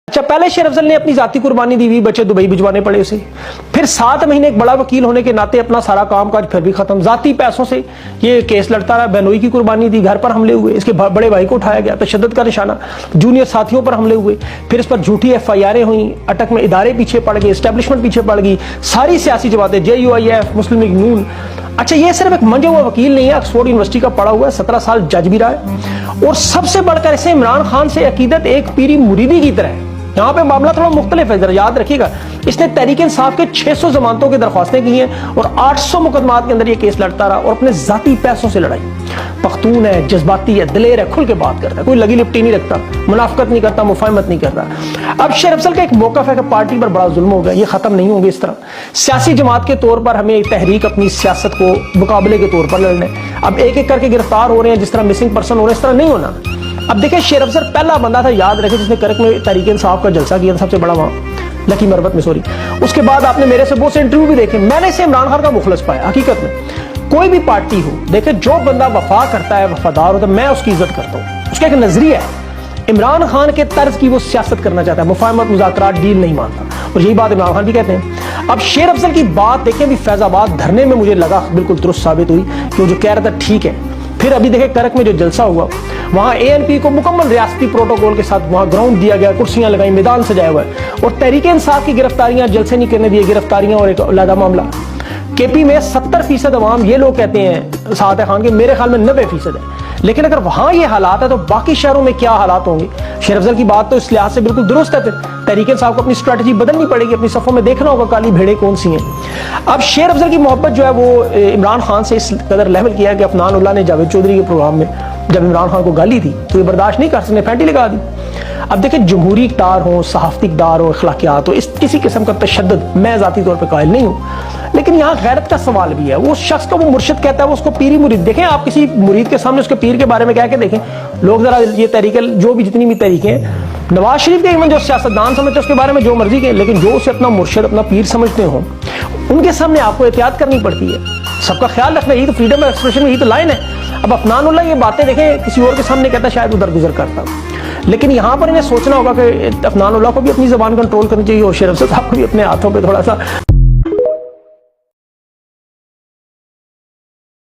अच्छा, पहले शेर अफजल ने अपनी जाती कुर्बानी दी, 20 बच्चे दुबई भिजवाने पड़े उसे। फिर 7 महीने एक बड़ा वकील होने के नाते अपना सारा काम काज फिर भी खत्म, जाती पैसों से ये केस लड़ता रहा। बहनोई की कुर्बानी दी, घर पर हमले हुए, इसके बड़े भाई को उठाया गया, तशद्दुद का निशाना, जूनियर साथियों पर हमले हुए, फिर इस पर झूठी FIR हुई, अटक में इदारे पीछे पड़ गए, एस्टेब्लिशमेंट पीछे पड़ गई, सारी सियासी जमातें, JUIF, मुस्लिम लीग नून। अच्छा, ये सिर्फ एक मंजा हुआ वकील नहीं है, ऑक्सफोर्ड यूनिवर्सिटी का पढ़ा हुआ है, 17 साल जज भी रहा है। और सबसे बढ़कर इसे इमरान खान से अकीदत एक पीरी मुरीदी की तरह है। यहाँ पे मामला थोड़ा मुख्तलिफ है, जरा याद रखिएगा। इसने तहरीक इंसाफ के 600 जमानतों की दरख्वास्तें की हैं और 800 मुकदमात के अंदर ये केस लड़ता रहा और अपने जाती पैसों से लड़ाई। पख्तून है, जज्बाती है, दिलेर है, खुल के बात करता है, कोई लगी लिपटी नहीं रखता, मुनाफकत नहीं करता, मुफाहमत नहीं करता। अब शेर अफजल का एक मौक़िफ़ है कि पार्टी पर बड़ा जुल्म हो गया, ये खत्म नहीं होंगे इस तरह। सियासी जमात के तौर पर हमें तहरीक अपनी सियासत को मुकाबले के तौर पर लड़ने, अब एक एक करके गिरफ्तार हो रहे हैं, जिस तरह मिसिंग पर्सन हो रहे हैं, इस तरह नहीं होना। अब देखिए, शेर अफजल पहला बंदा था, याद रखें, जिसने करक में तहरीक इंसाफ का जलसा किया था, सबसे बड़ा वहां लकी मरबत में, सॉरी। उसके बाद आपने मेरे से बहुत से इंटरव्यू भी देखे, मैंने इसे इमरान खान का मुखलस पाया। हकीकत में कोई भी पार्टी हो, देखे जो बंदा वफा करता है, वफादार होता है, मैं उसकी इज्जत करता हूं। उसका एक नजरिया है, इमरान खान के तर्ज की वो सियासत करना चाहता है, मुफाहमत, मुज़ाकरात, डील नहीं मानता, और यही बात इमरान खान भी कहते हैं। अब शेर अफजल की बात देखें, भी फैजाबाद धरने में मुझे लगा बिल्कुल दुरुस्त साबित हुई कि वो जो कह रहा था ठीक है। फिर अभी देखे करक में जो जलसा हुआ, वहां ANP को मुकम्मल रियासती प्रोटोकॉल के साथ वहां ग्राउंड दिया गया, कुर्सियां लगाई, मैदान सजाया हुआ है, और तहरीक इंसाफ की गिरफ्तारियां जलसे नहीं करने दिए, गिरफ्तारियां और एक अलग मामला। KP में 70% अवाम, ये लोग कहते हैं साद खान के, मेरे ख्याल में 90% है। लेकिन अगर वहां ये हालात है तो बाकी शहरों में क्या हालात होंगे। शेर अफजल की बात तो इस लिहाज से बिल्कुल दुरुस्त है, तहरीक इंसाफ को अपनी स्ट्रैटेजी बदलनी पड़ेगी, अपनी सफों में देखना होगा काली भेड़ें कौन सी हैं। अब शेर अफजल की मोहब्बत जो है वो इमरान खान से इस कदर लेवल किया कि अफनान उल्लाह ने जावेद चौधरी के प्रोग्राम में जब इमरान खान को गाली दी तो ये बर्दाश्त नहीं कर सकते, फैंटी लगा दी। अब देखिए, जमहूरी इक़्तिदार हो, सहाफ़ती इक़्तिदार हो, अखलाकियात हो, इस किसी किस्म का तशद्दुद मैं ज़ाती तौर पर कायल नहीं हूँ, लेकिन यहाँ गैरत का सवाल भी है। वो शख्स को वो मुर्शिद कहता है, वो उसको पीरी मुरीद। देखें, आप किसी मुरीद के सामने उसके पीर के बारे में कह के देखें, लोग जरा ये तरीके, जो भी जितनी भी तरीके हैं, नवाज शरीफ के इवन जो सियासतदान समझते हैं उसके बारे में जो मर्जी के, लेकिन जो उसे अपना मुर्शिद, अपना पीर समझते हो, उनके सामने आपको एहतियात करनी पड़ती है, सबका ख्याल रखना। यही तो फ्रीडम ऑफ एक्सप्रेशन, यही तो लाइन है। अब अफनान उल्लाह ये बातें देखें, किसी और के सामने कहता शायद उधर गुजर करता, लेकिन यहाँ पर इन्हें सोचना होगा कि अफनान उल्लाह को भी अपनी ज़बान कंट्रोल करनी चाहिए और शेर अफजल साहब को भी अपने हाथों पे थोड़ा सा